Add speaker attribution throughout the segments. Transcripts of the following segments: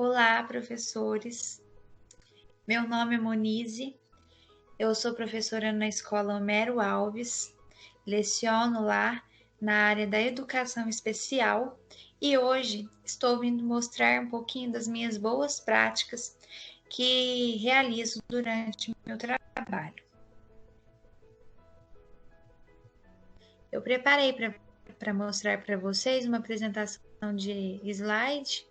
Speaker 1: Olá, professores. Meu nome é Monize. Eu sou professora na Escola Homero Alves. Leciono lá na área da educação especial e hoje estou vindo mostrar um pouquinho das minhas boas práticas que realizo durante o meu trabalho. Eu preparei para mostrar para vocês uma apresentação de slide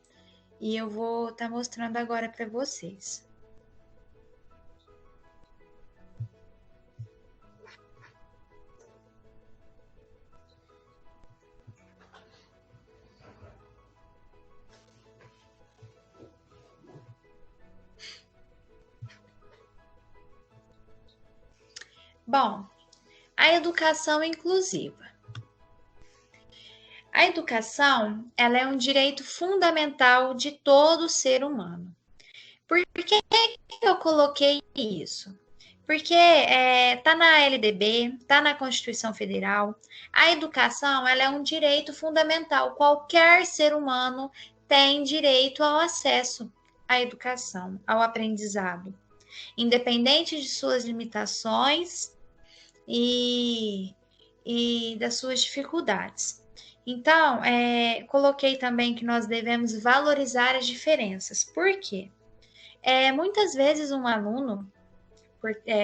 Speaker 1: e eu vou estar mostrando agora para vocês. Bom, a educação inclusiva. A educação, ela é um direito fundamental de todo ser humano. Por que eu coloquei isso? Porque tá na LDB, tá na Constituição Federal. A educação, ela é um direito fundamental. Qualquer ser humano tem direito ao acesso à educação, ao aprendizado, independente de suas limitações e das suas dificuldades. Então, coloquei também que nós devemos valorizar as diferenças. Por quê? Muitas vezes um aluno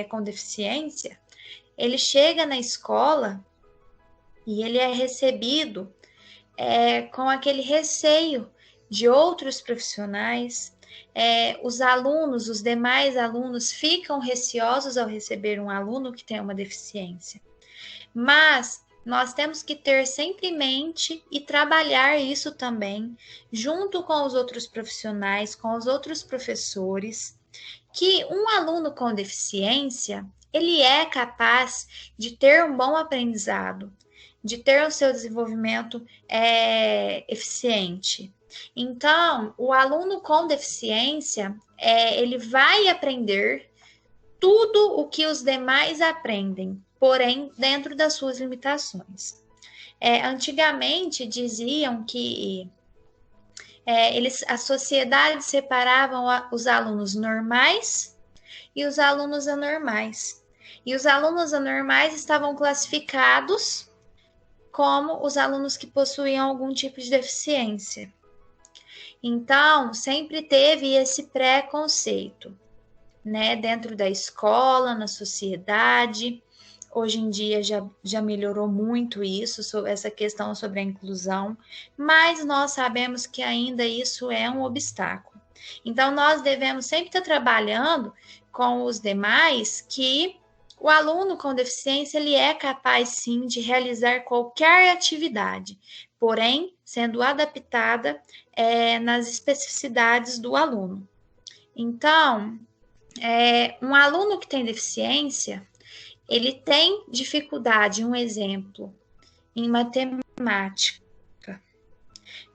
Speaker 1: com deficiência, ele chega na escola e ele é recebido com aquele receio de outros profissionais. Os demais alunos ficam receosos ao receber um aluno que tem uma deficiência. Mas nós temos que ter sempre em mente e trabalhar isso também, junto com os outros profissionais, com os outros professores, que um aluno com deficiência, ele é capaz de ter um bom aprendizado, de ter o seu desenvolvimento eficiente. Então, o aluno com deficiência, ele vai aprender tudo o que os demais aprendem, porém dentro das suas limitações. Antigamente diziam que a sociedade separavam os alunos normais e os alunos anormais. E os alunos anormais estavam classificados como os alunos que possuíam algum tipo de deficiência. Então, sempre teve esse preconceito, né, dentro da escola, na sociedade. Hoje em dia já melhorou muito isso, essa questão sobre a inclusão, mas nós sabemos que ainda isso é um obstáculo. Então, nós devemos sempre estar trabalhando com os demais que o aluno com deficiência ele é capaz sim de realizar qualquer atividade, porém sendo adaptada nas especificidades do aluno. Então, um aluno que tem deficiência, ele tem dificuldade, um exemplo, em matemática,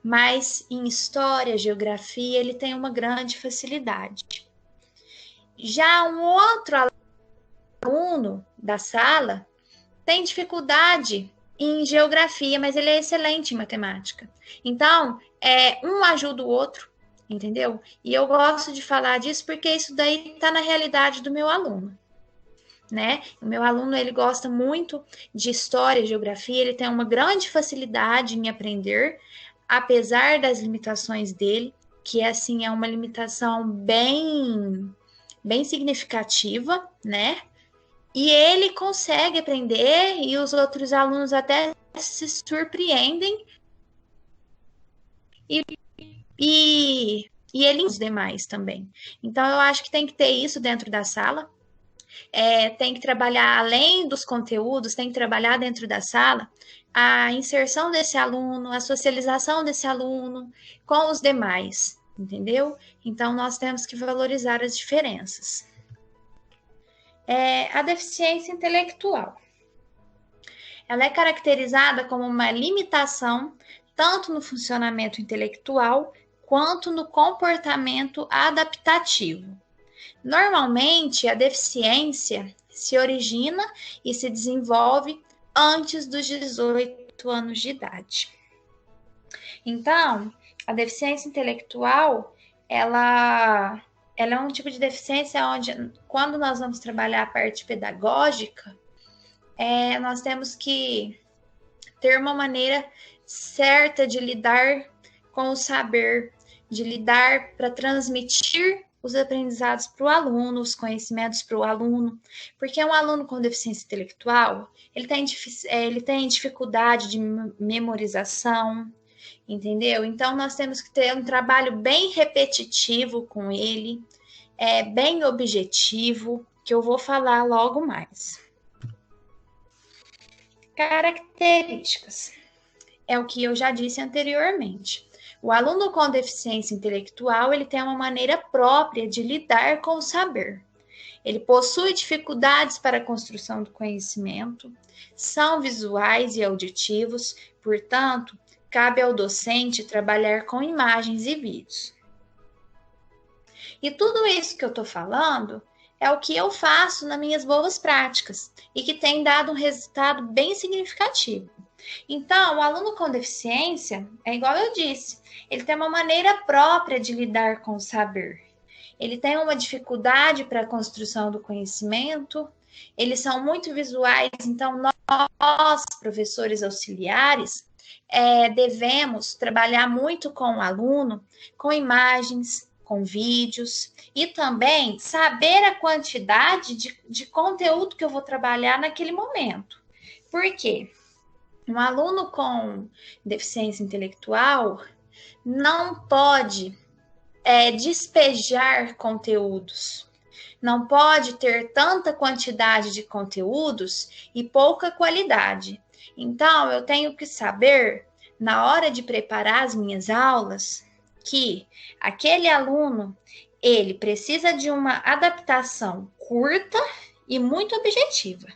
Speaker 1: mas em história, geografia, ele tem uma grande facilidade. Já um outro aluno da sala tem dificuldade em geografia, mas ele é excelente em matemática. Então, um ajuda o outro, entendeu? E eu gosto de falar disso porque isso daí está na realidade do meu aluno, né? O meu aluno, ele gosta muito de história, geografia, ele tem uma grande facilidade em aprender, apesar das limitações dele, que assim é uma limitação bem significativa, né? E ele consegue aprender e os outros alunos até se surpreendem e ele os demais também. Então, eu acho que tem que ter isso dentro da sala. Tem que trabalhar além dos conteúdos, tem que trabalhar dentro da sala a inserção desse aluno, a socialização desse aluno com os demais, entendeu? Então, nós temos que valorizar as diferenças. A deficiência intelectual. Ela é caracterizada como uma limitação tanto no funcionamento intelectual quanto no comportamento adaptativo. Normalmente, a deficiência se origina e se desenvolve antes dos 18 anos de idade. Então, a deficiência intelectual, ela, ela é um tipo de deficiência onde, quando nós vamos trabalhar a parte pedagógica, nós temos que ter uma maneira certa de lidar com o saber, de lidar para transmitir os aprendizados para o aluno, os conhecimentos para o aluno, porque um aluno com deficiência intelectual, ele tem dificuldade de memorização, entendeu? Então, nós temos que ter um trabalho bem repetitivo com ele, bem objetivo, que eu vou falar logo mais. Características. É o que eu já disse anteriormente. O aluno com deficiência intelectual, ele tem uma maneira própria de lidar com o saber. Ele possui dificuldades para a construção do conhecimento, são visuais e auditivos, portanto, cabe ao docente trabalhar com imagens e vídeos. E tudo isso que eu estou falando é o que eu faço nas minhas boas práticas e que tem dado um resultado bem significativo. Então, o aluno com deficiência, é igual eu disse, ele tem uma maneira própria de lidar com o saber. Ele tem uma dificuldade para a construção do conhecimento, eles são muito visuais, então nós, professores auxiliares, devemos trabalhar muito com o aluno, com imagens, com vídeos, e também saber a quantidade de conteúdo que eu vou trabalhar naquele momento. Por quê? Um aluno com deficiência intelectual não pode despejar conteúdos, não pode ter tanta quantidade de conteúdos e pouca qualidade. Então, eu tenho que saber, na hora de preparar as minhas aulas, que aquele aluno, ele precisa de uma adaptação curta e muito objetiva.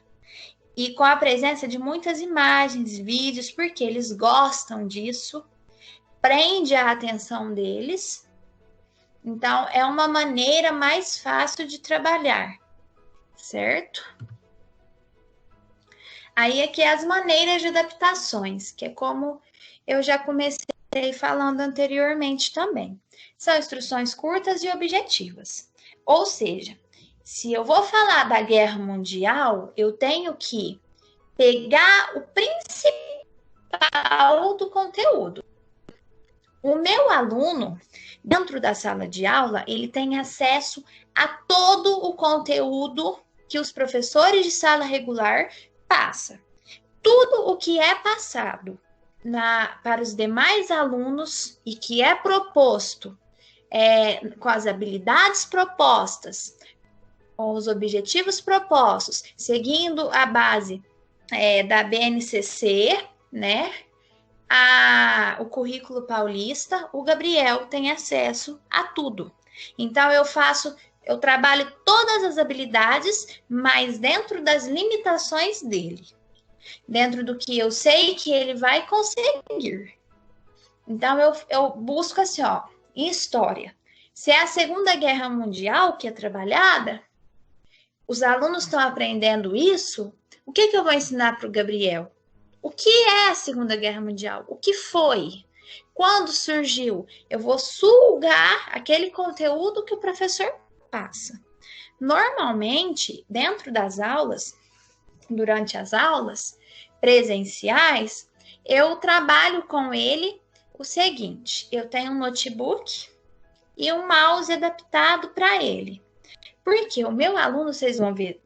Speaker 1: E com a presença de muitas imagens, vídeos, porque eles gostam disso, prende a atenção deles. Então, é uma maneira mais fácil de trabalhar, certo? Aí aqui as maneiras de adaptações, que é como eu já comecei falando anteriormente também. São instruções curtas e objetivas. Ou seja, se eu vou falar da guerra mundial, eu tenho que pegar o principal do conteúdo. O meu aluno, dentro da sala de aula, ele tem acesso a todo o conteúdo que os professores de sala regular passam. Tudo o que é passado para os demais alunos e que é proposto com as habilidades propostas, com os objetivos propostos, seguindo a base da BNCC, né? O currículo paulista, o Gabriel tem acesso a tudo. Então, eu trabalho todas as habilidades, mas dentro das limitações dele. Dentro do que eu sei que ele vai conseguir. Então, eu busco assim, em história. Se é a Segunda Guerra Mundial que é trabalhada, os alunos estão aprendendo isso, o que eu vou ensinar para o Gabriel? O que é a Segunda Guerra Mundial? O que foi? Quando surgiu? Eu vou sugar aquele conteúdo que o professor passa. Normalmente, dentro das aulas, durante as aulas presenciais, eu trabalho com ele o seguinte: eu tenho um notebook e um mouse adaptado para ele. Porque o meu aluno, vocês vão ver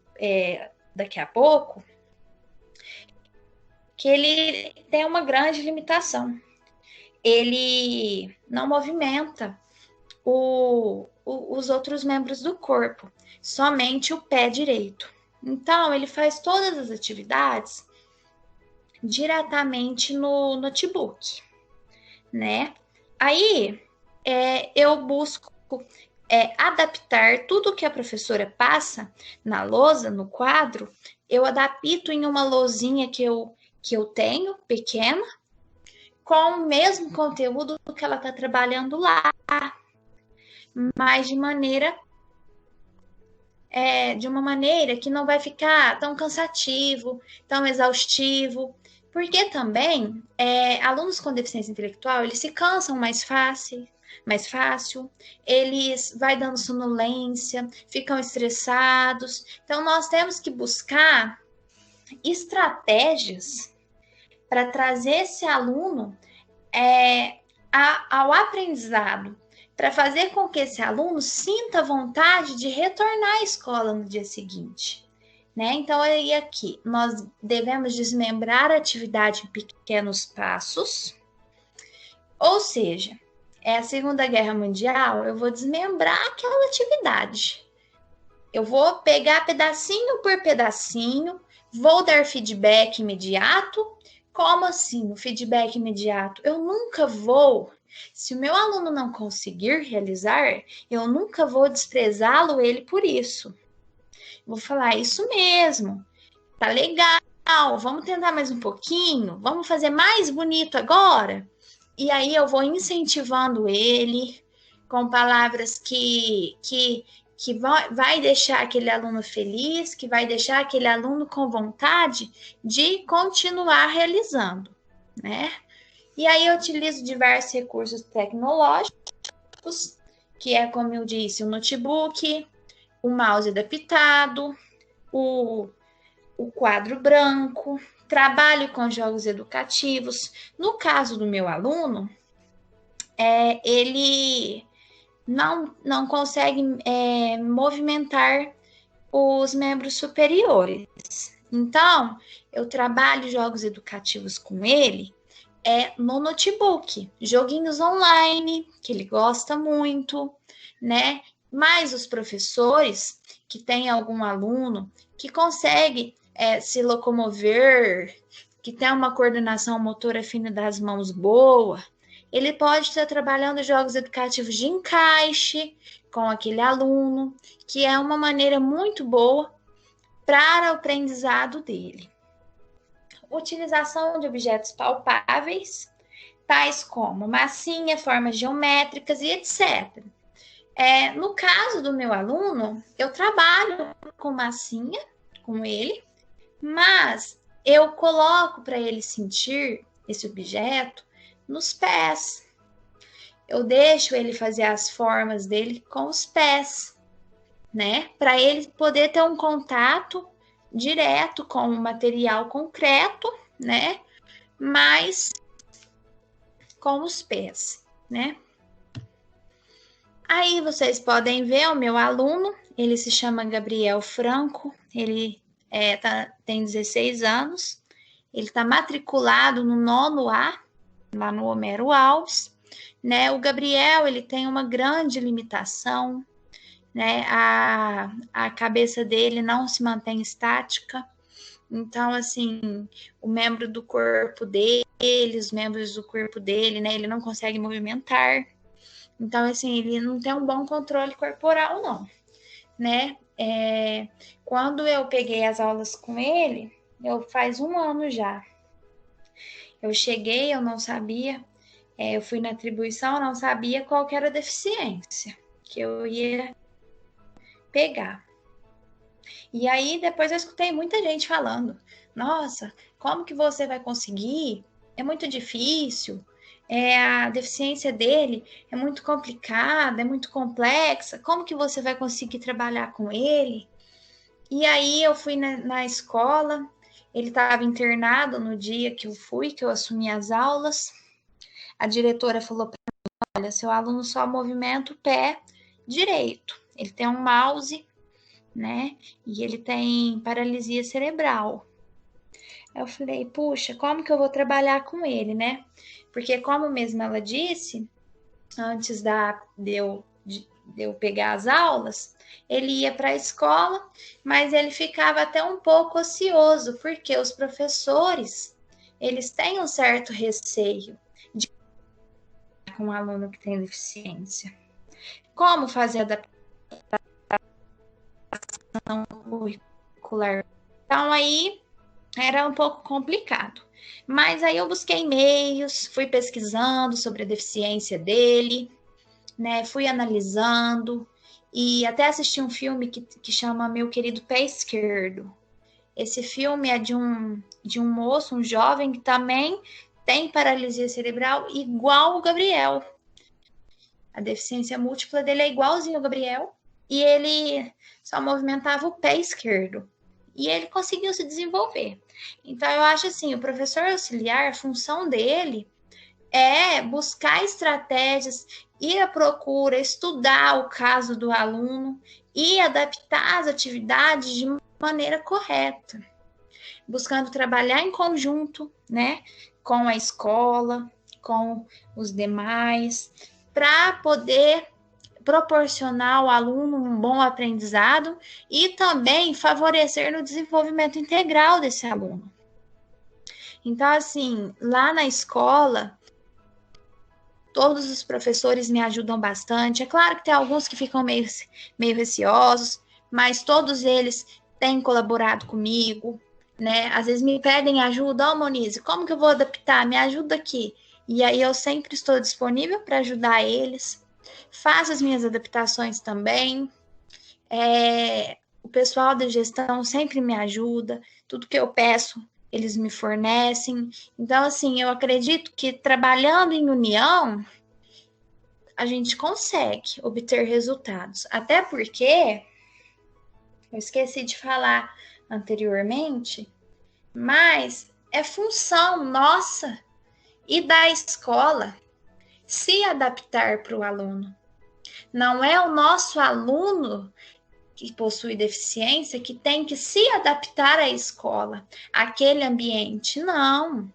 Speaker 1: daqui a pouco, que ele tem uma grande limitação. Ele não movimenta os outros membros do corpo, somente o pé direito. Então, ele faz todas as atividades diretamente no notebook, né? Aí, eu busco adaptar tudo que a professora passa na lousa, no quadro, eu adapto em uma lousinha que eu tenho, pequena, com o mesmo conteúdo que ela está trabalhando lá, mas de uma maneira que não vai ficar tão cansativo, tão exaustivo, porque também alunos com deficiência intelectual, eles se cansam mais fácil, mais fácil, eles vai dando sonolência, ficam estressados. Então, nós temos que buscar estratégias para trazer esse aluno ao aprendizado, para fazer com que esse aluno sinta vontade de retornar à escola no dia seguinte. Né? Então, aí aqui, nós devemos desmembrar a atividade em pequenos passos, ou seja, é a Segunda Guerra Mundial, eu vou desmembrar aquela atividade. Eu vou pegar pedacinho por pedacinho, vou dar feedback imediato. Como assim, o feedback imediato? Eu nunca vou, se o meu aluno não conseguir realizar, eu nunca vou desprezá-lo ele por isso. Vou falar, isso mesmo, tá legal, vamos tentar mais um pouquinho, vamos fazer mais bonito agora? E aí eu vou incentivando ele com palavras que vai deixar aquele aluno feliz, que vai deixar aquele aluno com vontade de continuar realizando, né? E aí eu utilizo diversos recursos tecnológicos, que é, como eu disse, o notebook, o mouse adaptado, o quadro branco, trabalho com jogos educativos. No caso do meu aluno, ele não consegue movimentar os membros superiores. Então, eu trabalho jogos educativos com ele no notebook, joguinhos online, que ele gosta muito, né? Mas os professores que tem algum aluno que consegue se locomover, que tem uma coordenação motora fina das mãos boa, ele pode estar trabalhando jogos educativos de encaixe com aquele aluno, que é uma maneira muito boa para o aprendizado dele. Utilização de objetos palpáveis, tais como massinha, formas geométricas e etc. No caso do meu aluno, eu trabalho com massinha, com ele, mas eu coloco para ele sentir esse objeto nos pés. Eu deixo ele fazer as formas dele com os pés, né? Para ele poder ter um contato direto com o material concreto, né? Mas com os pés, né? Aí vocês podem ver o meu aluno, ele se chama Gabriel Franco, ele tem 16 anos, ele está matriculado no 9º A, lá no Homero Alves, né? O Gabriel, ele tem uma grande limitação, né? A cabeça dele não se mantém estática, então, assim, o membro do corpo dele, os membros do corpo dele, né? Ele não consegue movimentar. Então, assim, ele não tem um bom controle corporal, não, né? Quando eu peguei as aulas com ele, faz 1 ano já. Eu cheguei, eu não sabia, eu fui na atribuição, eu não sabia qual que era a deficiência que eu ia pegar. E aí, depois eu escutei muita gente falando, nossa, como que você vai conseguir? É muito difícil, a deficiência dele é muito complicada, é muito complexa, como que você vai conseguir trabalhar com ele? E aí eu fui na escola, ele estava internado no dia que eu fui, que eu assumi as aulas. A diretora falou para mim, olha, seu aluno só movimenta o pé direito, ele tem um mouse, né, e ele tem paralisia cerebral. Eu falei, puxa, como que eu vou trabalhar com ele, né? Porque como mesmo ela disse, antes de eu pegar as aulas, ele ia para a escola, mas ele ficava até um pouco ocioso, porque os professores, eles têm um certo receio de com um aluno que tem deficiência. Como fazer adaptação curricular? Então, aí era um pouco complicado. Mas aí eu busquei meios, fui pesquisando sobre a deficiência dele, né? Fui analisando e até assisti um filme que chama Meu Querido Pé Esquerdo. Esse filme é de um moço, um jovem que também tem paralisia cerebral igual o Gabriel. A deficiência múltipla dele é igualzinho ao Gabriel, e ele só movimentava o pé esquerdo. E ele conseguiu se desenvolver. Então, eu acho assim, o professor auxiliar, a função dele é buscar estratégias, ir à procura, estudar o caso do aluno e adaptar as atividades de maneira correta, buscando trabalhar em conjunto, né, com a escola, com os demais, para poder proporcionar ao aluno um bom aprendizado e também favorecer no desenvolvimento integral desse aluno. Então, assim, lá na escola, todos os professores me ajudam bastante. É claro que tem alguns que ficam meio receosos, mas todos eles têm colaborado comigo, né? Às vezes me pedem ajuda, Monize, como que eu vou adaptar? Me ajuda aqui. E aí eu sempre estou disponível para ajudar eles. Faço as minhas adaptações também. O pessoal da gestão sempre me ajuda. Tudo que eu peço, eles me fornecem. Então, assim, eu acredito que trabalhando em união, a gente consegue obter resultados. Até porque, eu esqueci de falar anteriormente, mas é função nossa e da escola se adaptar para o aluno. Não é o nosso aluno que possui deficiência que tem que se adaptar à escola, àquele ambiente. Não.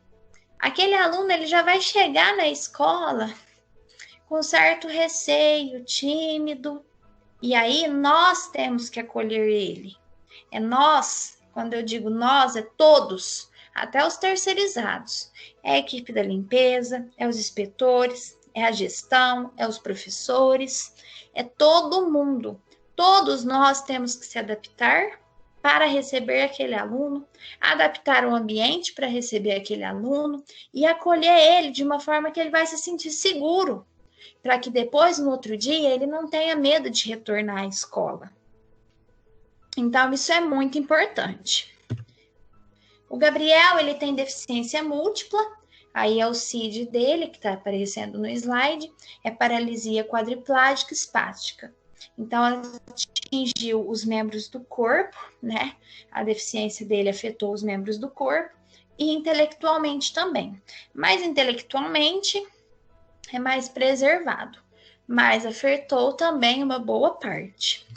Speaker 1: Aquele aluno ele já vai chegar na escola com certo receio, tímido, e aí nós temos que acolher ele. É nós, quando eu digo nós, é todos, até os terceirizados. É a equipe da limpeza, é os inspetores, é a gestão, é os professores, é todo mundo. Todos nós temos que se adaptar para receber aquele aluno, adaptar o ambiente para receber aquele aluno e acolher ele de uma forma que ele vai se sentir seguro, para que depois, no outro dia, ele não tenha medo de retornar à escola. Então, isso é muito importante. O Gabriel, ele tem deficiência múltipla, aí é o CID dele, que está aparecendo no slide, é paralisia quadriplágica espástica. Então, atingiu os membros do corpo, né? A deficiência dele afetou os membros do corpo e intelectualmente também. Mas intelectualmente é mais preservado, mas afetou também uma boa parte.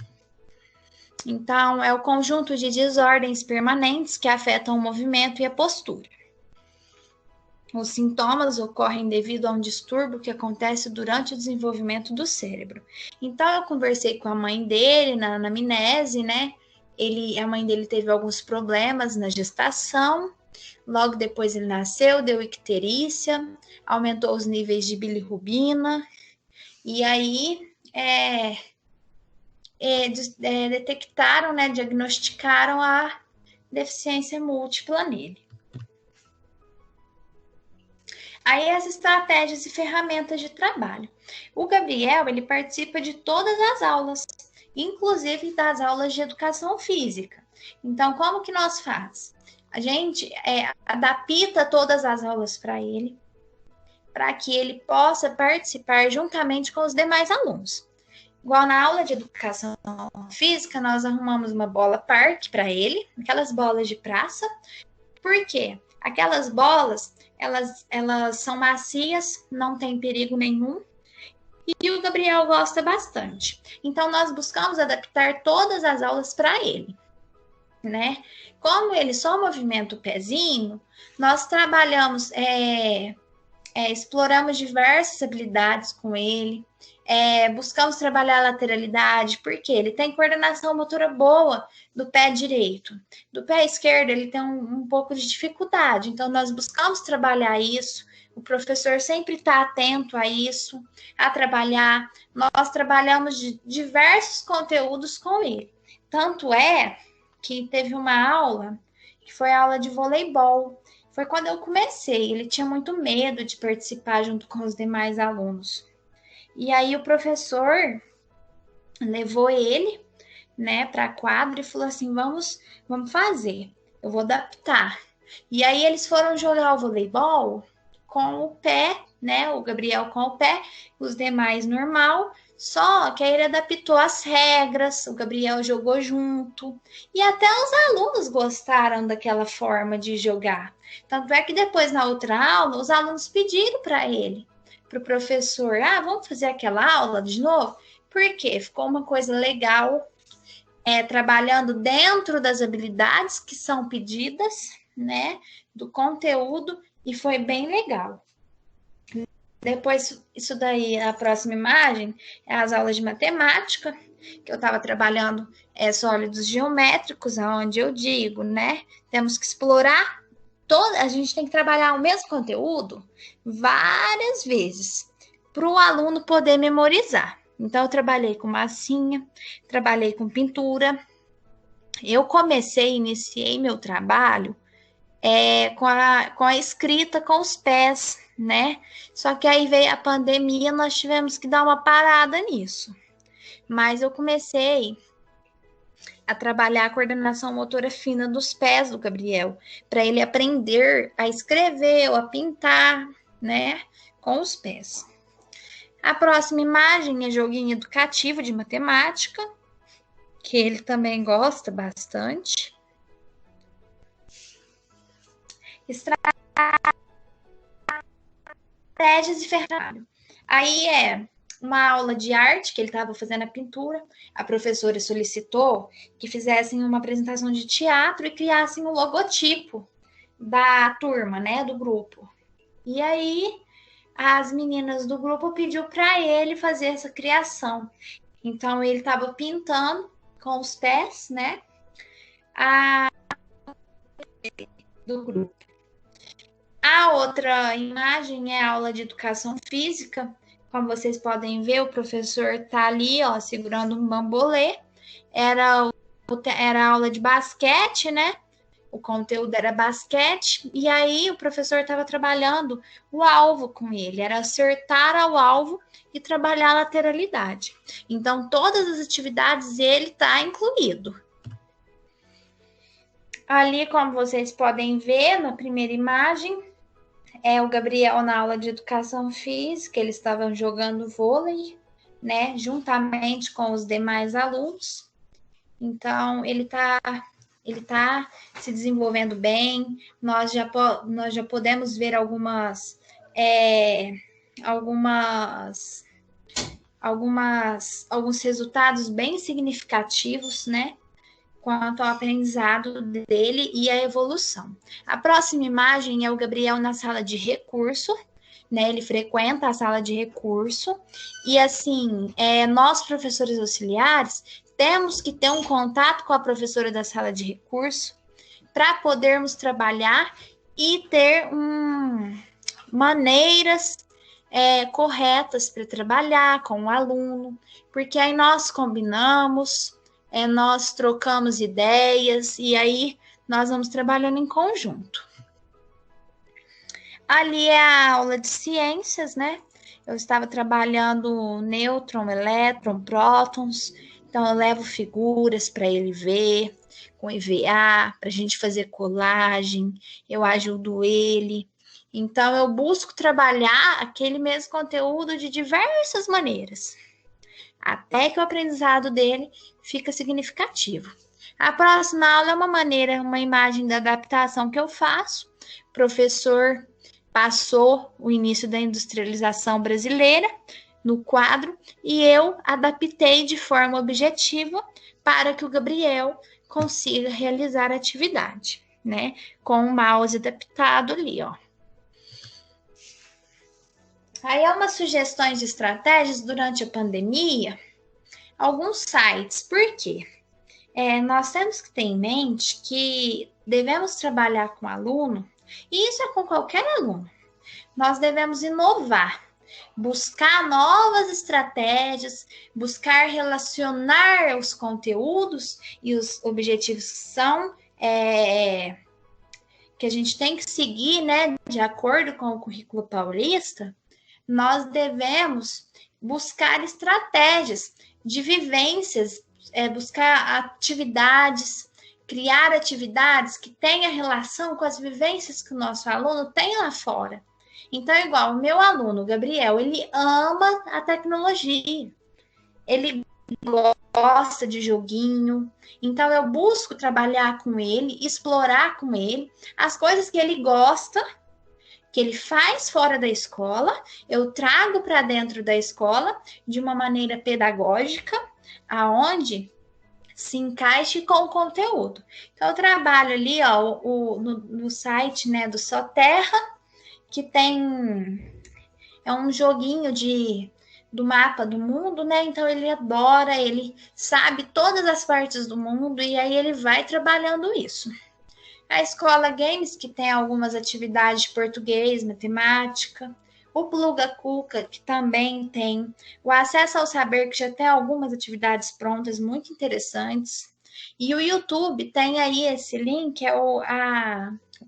Speaker 1: Então, é o conjunto de desordens permanentes que afetam o movimento e a postura. Os sintomas ocorrem devido a um distúrbio que acontece durante o desenvolvimento do cérebro. Então, eu conversei com a mãe dele na anamnese, né? A mãe dele teve alguns problemas na gestação. Logo depois ele nasceu, deu icterícia, aumentou os níveis de bilirrubina. E aí, detectaram, né? Diagnosticaram a deficiência múltipla nele. Aí as estratégias e ferramentas de trabalho. O Gabriel, ele participa de todas as aulas, inclusive das aulas de educação física. Então, como que nós faz? A gente adapta todas as aulas para ele, para que ele possa participar juntamente com os demais alunos. Igual na aula de educação física, nós arrumamos uma bola parque para ele, aquelas bolas de praça. Por quê? Aquelas bolas, elas são macias, não tem perigo nenhum, e o Gabriel gosta bastante. Então, nós buscamos adaptar todas as aulas para ele, né? Como ele só movimenta o pezinho, nós trabalhamos, exploramos diversas habilidades com ele, buscamos trabalhar a lateralidade, porque ele tem coordenação motora boa do pé direito. Do pé esquerdo, ele tem um pouco de dificuldade, então nós buscamos trabalhar isso. O professor sempre está atento a isso, a trabalhar. Nós trabalhamos diversos conteúdos com ele. Tanto é que teve uma aula, que foi a aula de voleibol. Foi quando eu comecei, ele tinha muito medo de participar junto com os demais alunos. E aí o professor levou ele, né, para a quadra e falou assim, vamos fazer, eu vou adaptar. E aí eles foram jogar o voleibol com o pé, né? O Gabriel com o pé, os demais normal. Só que aí ele adaptou as regras, o Gabriel jogou junto. E até os alunos gostaram daquela forma de jogar. Tanto é que depois, na outra aula, os alunos pediram para ele, para o professor, vamos fazer aquela aula de novo? Porque ficou uma coisa legal, trabalhando dentro das habilidades que são pedidas, né, do conteúdo, e foi bem legal. Depois, isso daí, a próxima imagem, é as aulas de matemática, que eu estava trabalhando sólidos geométricos, onde eu digo, né, temos que explorar a gente tem que trabalhar o mesmo conteúdo várias vezes para o aluno poder memorizar. Então, eu trabalhei com massinha, trabalhei com pintura. Eu iniciei meu trabalho com a escrita com os pés, né? Só que aí veio a pandemia, nós tivemos que dar uma parada nisso. Mas eu comecei a trabalhar a coordenação motora fina dos pés do Gabriel, para ele aprender a escrever ou a pintar, né, com os pés. A próxima imagem é joguinho educativo de matemática, que ele também gosta bastante. Estratégias de ferramenta. Aí uma aula de arte, que ele estava fazendo a pintura, a professora solicitou que fizessem uma apresentação de teatro e criassem um logotipo da turma, né, do grupo. E aí, as meninas do grupo pediu para ele fazer essa criação. Então, ele estava pintando com os pés, né, do grupo. A outra imagem é a aula de educação física. Como vocês podem ver, o professor está ali, ó, segurando um bambolê. Era aula de basquete, né? O conteúdo era basquete. E aí o professor estava trabalhando o alvo com ele. Era acertar ao alvo e trabalhar a lateralidade. Então, todas as atividades ele está incluído. Ali, como vocês podem ver na primeira imagem, é o Gabriel na aula de educação física, eles estavam jogando vôlei, né, juntamente com os demais alunos. Então, ele tá se desenvolvendo bem. Nós já podemos ver alguns resultados bem significativos, né, quanto ao aprendizado dele e a evolução. A próxima imagem é o Gabriel na sala de recurso, né? Ele frequenta a sala de recurso e, assim, nós, professores auxiliares, temos que ter um contato com a professora da sala de recurso para podermos trabalhar e ter maneiras corretas para trabalhar com o aluno, porque aí nós combinamos, nós trocamos ideias e aí nós vamos trabalhando em conjunto. Ali é a aula de ciências, né? Eu estava trabalhando nêutron, elétron, prótons, então eu levo figuras para ele ver, com EVA, para a gente fazer colagem, eu ajudo ele. Então eu busco trabalhar aquele mesmo conteúdo de diversas maneiras, até que o aprendizado dele fica significativo. A próxima aula é uma imagem da adaptação que eu faço. O professor passou o início da industrialização brasileira no quadro e eu adaptei de forma objetiva para que o Gabriel consiga realizar a atividade, né? Com o mouse adaptado ali, ó. Aí há umas sugestões de estratégias durante a pandemia, alguns sites. Por quê? Nós temos que ter em mente que devemos trabalhar com o aluno, e isso é com qualquer aluno. Nós devemos inovar, buscar novas estratégias, buscar relacionar os conteúdos e os objetivos que a gente tem que seguir, né, de acordo com o currículo paulista. Nós devemos buscar estratégias de vivências, buscar atividades, criar atividades que tenham relação com as vivências que o nosso aluno tem lá fora. Então, igual o meu aluno, o Gabriel, ele ama a tecnologia. Ele gosta de joguinho. Então, eu busco trabalhar com ele, explorar com ele as coisas que ele gosta, que ele faz fora da escola, eu trago para dentro da escola de uma maneira pedagógica, aonde se encaixe com o conteúdo. Então, eu trabalho ali, ó, no site, né, do Soterra, que tem é um joguinho do mapa do mundo, né? Então ele adora, ele sabe todas as partes do mundo e aí ele vai trabalhando isso. A escola Games, que tem algumas atividades de português, matemática. O Pluga Cuca, que também tem. O Acesso ao Saber, que já tem algumas atividades prontas muito interessantes. E o YouTube tem aí esse link, é o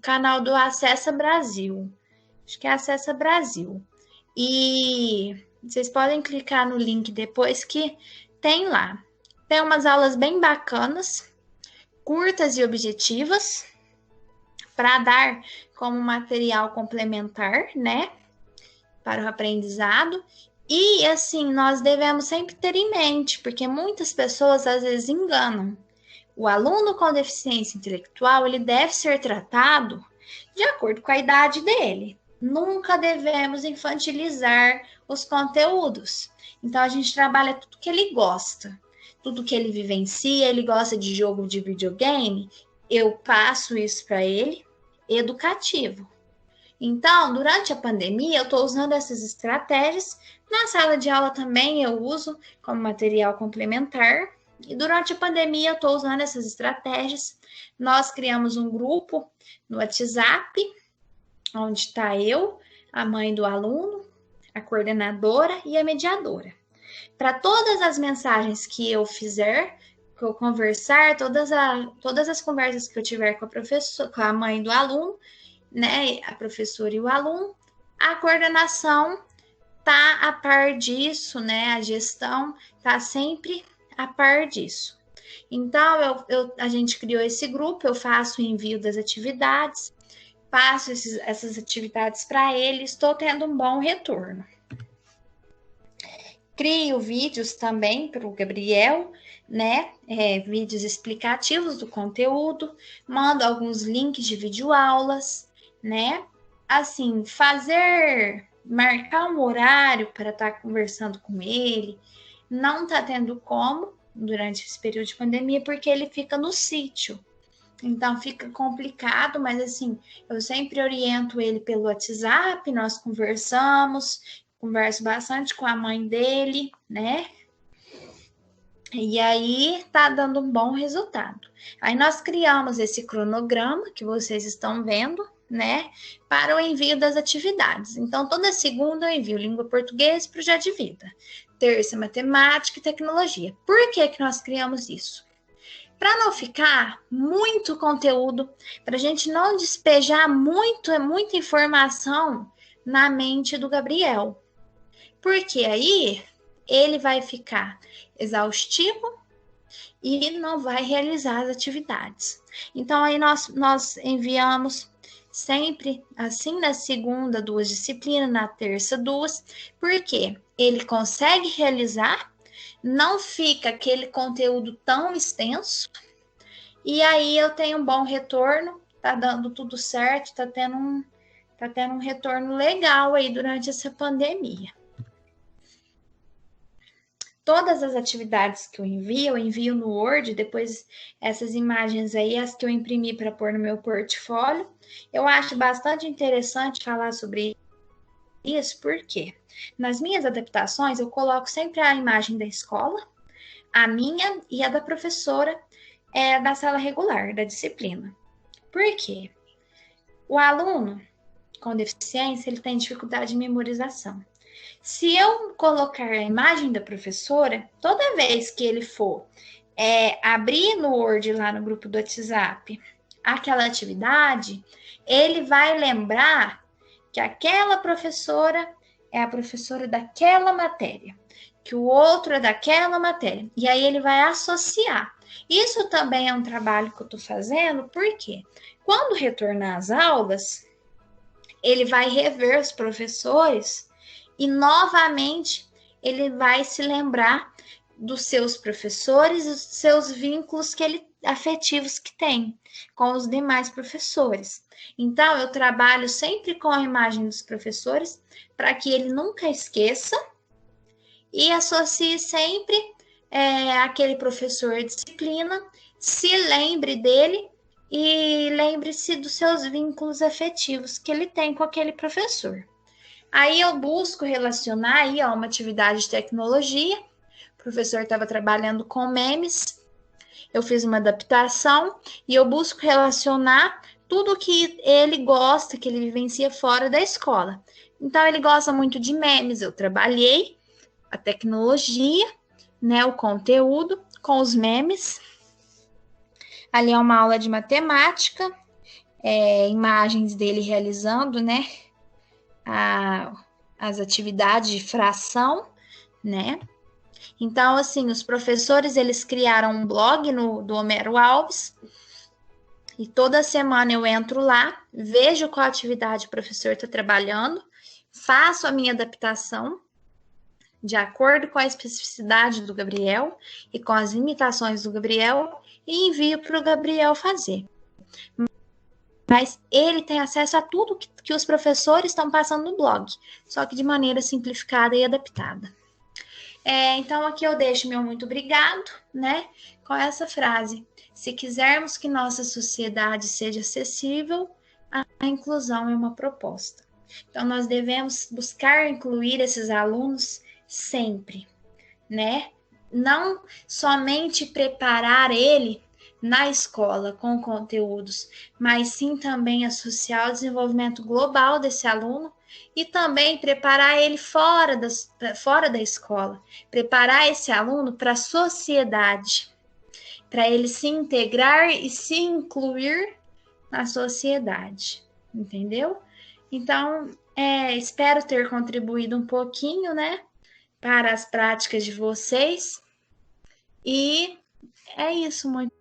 Speaker 1: canal do Acessa Brasil. Acho que é Acessa Brasil. E vocês podem clicar no link depois que tem lá. Tem umas aulas bem bacanas, curtas e objetivas, para dar como material complementar, né, para o aprendizado. E assim, nós devemos sempre ter em mente, porque muitas pessoas às vezes enganam. O aluno com deficiência intelectual, ele deve ser tratado de acordo com a idade dele. Nunca devemos infantilizar os conteúdos. Então, a gente trabalha tudo que ele gosta, tudo que ele vivencia. Ele gosta de jogo de videogame, eu passo isso para ele, educativo. Então, durante a pandemia, eu estou usando essas estratégias. Na sala de aula também eu uso como material complementar. E durante a pandemia, eu estou usando essas estratégias. Nós criamos um grupo no WhatsApp, onde está eu, a mãe do aluno, a coordenadora e a mediadora. Para todas as mensagens que eu fizer, que eu conversar, todas as conversas que eu tiver com a professora, com a mãe do aluno, né, a professora e o aluno, a coordenação tá a par disso, né, a gestão tá sempre a par disso. Então, a gente criou esse grupo, eu faço o envio das atividades, passo essas atividades para ele, estou tendo um bom retorno. Crio vídeos também para o Gabriel, né? Vídeos explicativos do conteúdo, mando alguns links de videoaulas, né? Assim, marcar um horário para estar conversando com ele, não está tendo como durante esse período de pandemia, porque ele fica no sítio. Então fica complicado, mas assim, eu sempre oriento ele pelo WhatsApp, nós converso bastante com a mãe dele, né? E aí tá dando um bom resultado. Aí nós criamos esse cronograma que vocês estão vendo, né? Para o envio das atividades. Então, toda segunda eu envio língua portuguesa e projeto de vida. Terça, matemática e tecnologia. Por que que nós criamos isso? Para não ficar muito conteúdo, para a gente não despejar muita informação na mente do Gabriel. Porque aí ele vai ficar exaustivo e não vai realizar as atividades. Então, aí nós enviamos sempre, assim, na segunda, 2 disciplinas, na terça, 2, porque ele consegue realizar, não fica aquele conteúdo tão extenso, e aí eu tenho um bom retorno, tá dando tudo certo, tá tendo um retorno legal aí durante essa pandemia. Todas as atividades que eu envio no Word, depois essas imagens aí, as que eu imprimi para pôr no meu portfólio. Eu acho bastante interessante falar sobre isso, porque nas minhas adaptações eu coloco sempre a imagem da escola, a minha e a da professora da sala regular, da disciplina. Por quê? O aluno com deficiência, ele tem dificuldade de memorização. Se eu colocar a imagem da professora, toda vez que ele for abrir no Word lá no grupo do WhatsApp aquela atividade, ele vai lembrar que aquela professora é a professora daquela matéria, que o outro é daquela matéria. E aí ele vai associar. Isso também é um trabalho que eu estou fazendo, porque quando retornar às aulas, ele vai rever os professores e novamente ele vai se lembrar dos seus professores e dos seus vínculos afetivos que tem com os demais professores. Então, eu trabalho sempre com a imagem dos professores para que ele nunca esqueça e associe sempre aquele professor de disciplina, se lembre dele e lembre-se dos seus vínculos afetivos que ele tem com aquele professor. Aí eu busco relacionar aí a uma atividade de tecnologia. O professor estava trabalhando com memes, eu fiz uma adaptação e eu busco relacionar tudo que ele gosta, que ele vivencia fora da escola. Então, ele gosta muito de memes, eu trabalhei a tecnologia, né, o conteúdo com os memes. Ali é uma aula de matemática, imagens dele realizando, né, as atividades de fração, né? Então, assim, os professores, eles criaram um blog do Homero Alves, e toda semana eu entro lá, vejo qual atividade o professor está trabalhando, faço a minha adaptação, de acordo com a especificidade do Gabriel e com as limitações do Gabriel, e envio para o Gabriel fazer. Mas ele tem acesso a tudo que os professores estão passando no blog, só que de maneira simplificada e adaptada. Então, aqui eu deixo meu muito obrigado, né, com essa frase. Se quisermos que nossa sociedade seja acessível, a inclusão é uma proposta. Então, nós devemos buscar incluir esses alunos sempre, né? Não somente preparar ele na escola com conteúdos, mas sim também associar o desenvolvimento global desse aluno e também preparar ele fora da escola, preparar esse aluno para a sociedade, para ele se integrar e se incluir na sociedade, entendeu? Então, espero ter contribuído um pouquinho, né, para as práticas de vocês, e é isso, muito